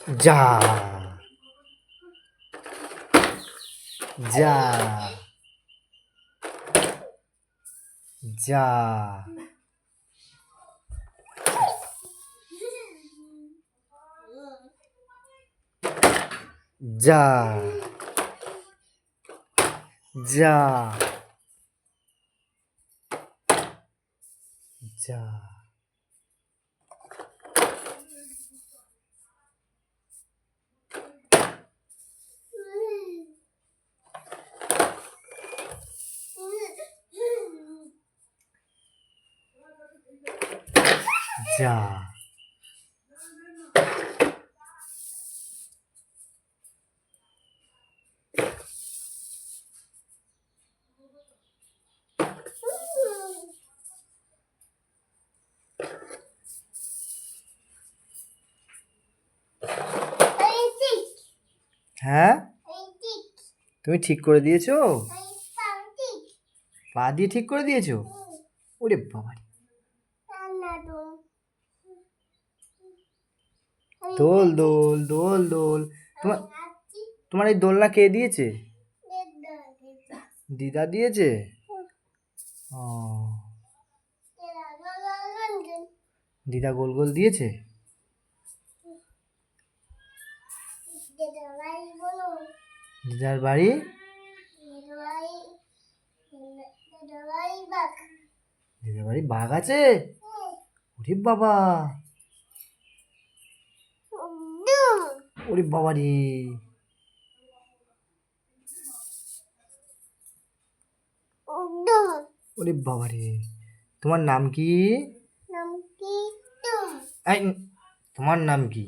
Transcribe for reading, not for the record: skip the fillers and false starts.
যা যা যা যা যা যা যা হ্যাঁ তুমি ঠিক করে দিয়েছো? পা দিয়ে ঠিক করে দিয়েছো? ওরে বাবা, দোল দোল দোল দোল। তোমার তোমার এই দোলনা কে দিয়েছে? দিদা দিয়েছে। ও, দিদা গোল গোল দিয়েছে। দিদার বাড়ি দিদার বাড়ি বাঘ আছে? ওরে বাবা, ওরে বাবা রে, ওরে বাবা রে। তোমার নাম কি? এই, তোমার নাম কি?